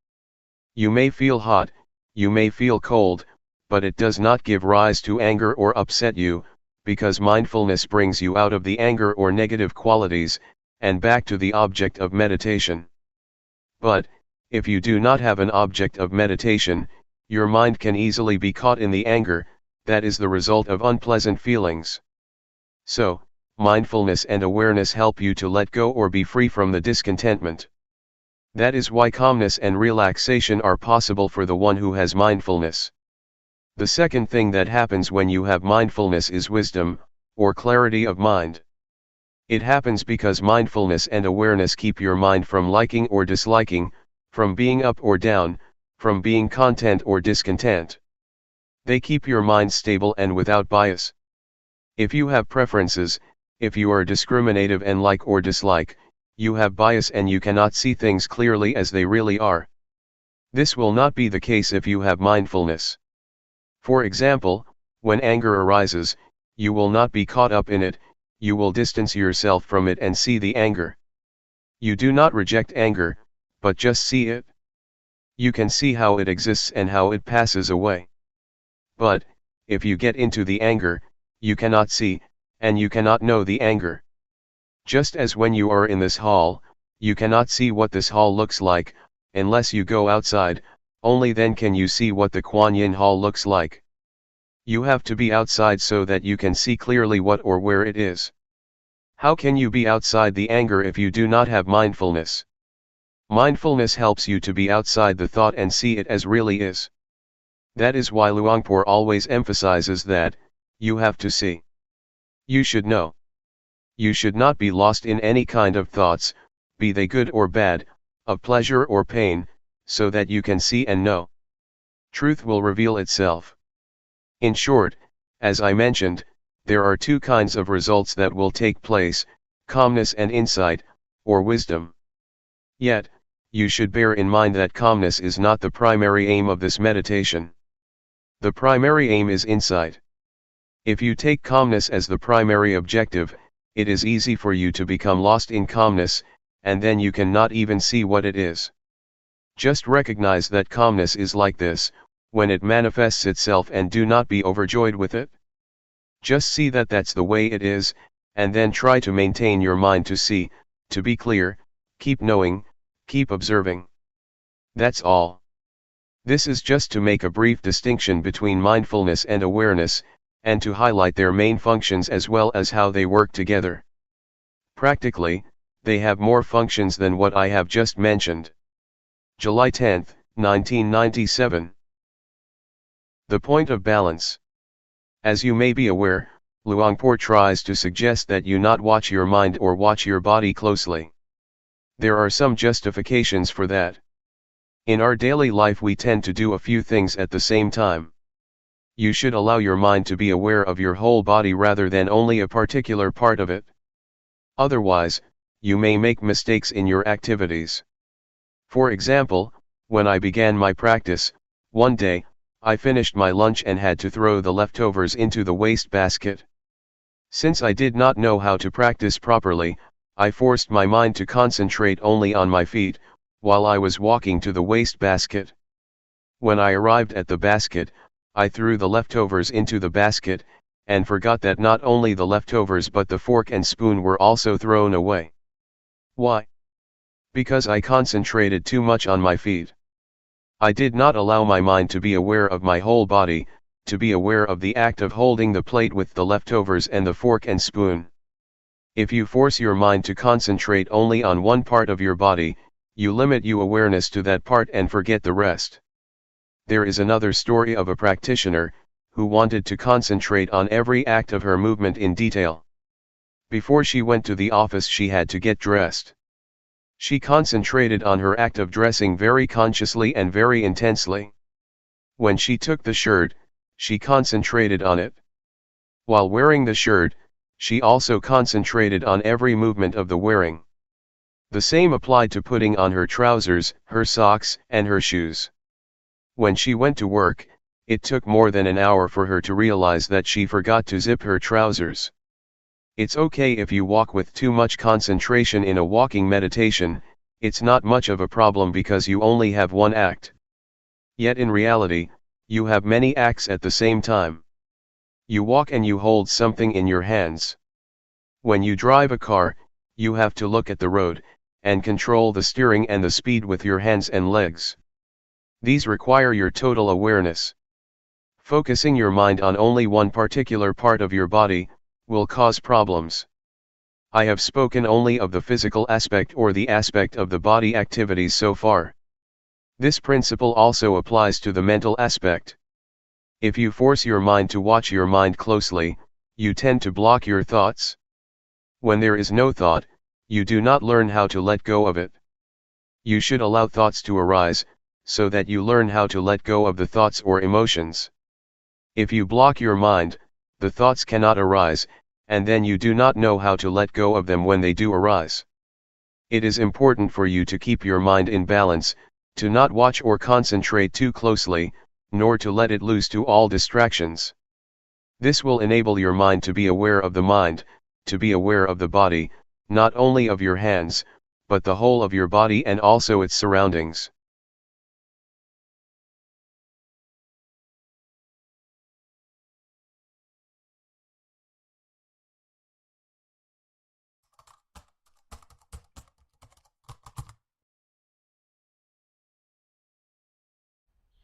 You may feel hot, you may feel cold, but it does not give rise to anger or upset you, because mindfulness brings you out of the anger or negative qualities, and back to the object of meditation. But, if you do not have an object of meditation, your mind can easily be caught in the anger, that is the result of unpleasant feelings. So, mindfulness and awareness help you to let go or be free from the discontentment. That is why calmness and relaxation are possible for the one who has mindfulness. The second thing that happens when you have mindfulness is wisdom, or clarity of mind. It happens because mindfulness and awareness keep your mind from liking or disliking, from being up or down, from being content or discontent. They keep your mind stable and without bias. If you have preferences, if you are discriminative and like or dislike, you have bias and you cannot see things clearly as they really are. This will not be the case if you have mindfulness. For example, when anger arises, you will not be caught up in it, you will distance yourself from it and see the anger. You do not reject anger, but just see it. You can see how it exists and how it passes away. But, if you get into the anger, you cannot see, and you cannot know the anger. Just as when you are in this hall, you cannot see what this hall looks like, unless you go outside, only then can you see what the Kuan Yin Hall looks like. You have to be outside so that you can see clearly what or where it is. How can you be outside the anger if you do not have mindfulness? Mindfulness helps you to be outside the thought and see it as really is. That is why Luangpor always emphasizes that, you have to see. You should know. You should not be lost in any kind of thoughts, be they good or bad, of pleasure or pain, so that you can see and know. Truth will reveal itself. In short, as I mentioned, there are two kinds of results that will take place, calmness and insight, or wisdom. Yet, you should bear in mind that calmness is not the primary aim of this meditation. The primary aim is insight. If you take calmness as the primary objective, it is easy for you to become lost in calmness, and then you cannot even see what it is. Just recognize that calmness is like this, when it manifests itself, and do not be overjoyed with it. Just see that that's the way it is, and then try to maintain your mind to see, to be clear, keep knowing, keep observing. That's all. This is just to make a brief distinction between mindfulness and awareness, and to highlight their main functions as well as how they work together. Practically, they have more functions than what I have just mentioned. July 10, 1997. The point of balance. As you may be aware, Luangpor tries to suggest that you not watch your mind or watch your body closely. There are some justifications for that. In our daily life we tend to do a few things at the same time. You should allow your mind to be aware of your whole body rather than only a particular part of it. Otherwise, you may make mistakes in your activities. For example, when I began my practice, one day, I finished my lunch and had to throw the leftovers into the waste basket. Since I did not know how to practice properly, I forced my mind to concentrate only on my feet, while I was walking to the waste basket. When I arrived at the basket, I threw the leftovers into the basket, and forgot that not only the leftovers but the fork and spoon were also thrown away. Why? Because I concentrated too much on my feet. I did not allow my mind to be aware of my whole body, to be aware of the act of holding the plate with the leftovers and the fork and spoon. If you force your mind to concentrate only on one part of your body, you limit your awareness to that part and forget the rest. There is another story of a practitioner, who wanted to concentrate on every act of her movement in detail. Before she went to the office she had to get dressed. She concentrated on her act of dressing very consciously and very intensely. When she took the shirt, she concentrated on it. While wearing the shirt, she also concentrated on every movement of the wearing. The same applied to putting on her trousers, her socks, and her shoes. When she went to work, it took more than an hour for her to realize that she forgot to zip her trousers. It's okay if you walk with too much concentration in a walking meditation, it's not much of a problem because you only have one act. Yet in reality, You have many acts at the same time. You walk and you hold something in your hands. When you drive a car, you have to look at the road, and control the steering and the speed with your hands and legs. These require your total awareness. Focusing your mind on only one particular part of your body, will cause problems. I have spoken only of the physical aspect or the aspect of the body activities so far. This principle also applies to the mental aspect. If you force your mind to watch your mind closely, you tend to block your thoughts. When there is no thought, you do not learn how to let go of it. You should allow thoughts to arise, so that you learn how to let go of the thoughts or emotions. If you block your mind, the thoughts cannot arise, and then you do not know how to let go of them when they do arise. It is important for you to keep your mind in balance, to not watch or concentrate too closely, nor to let it loose to all distractions. This will enable your mind to be aware of the mind, to be aware of the body, not only of your hands, but the whole of your body and also its surroundings.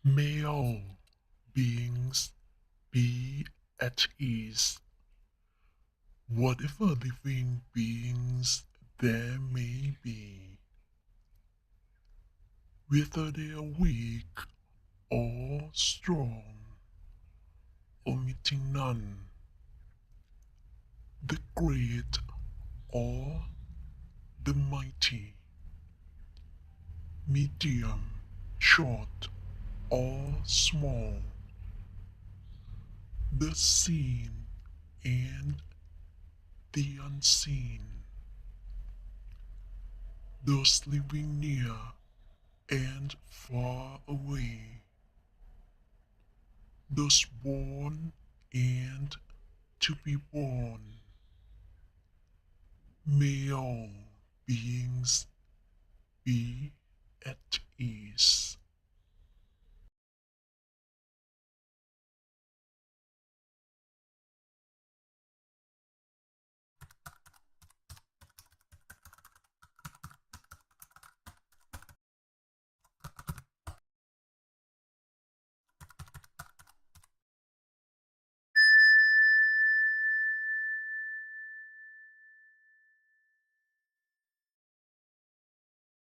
May all beings be at ease, whatever living beings there may be, whether they are weak or strong, omitting none, the great or the mighty, medium, short or small, the seen and the unseen, those living near and far away, those born and to be born. May all beings be at ease.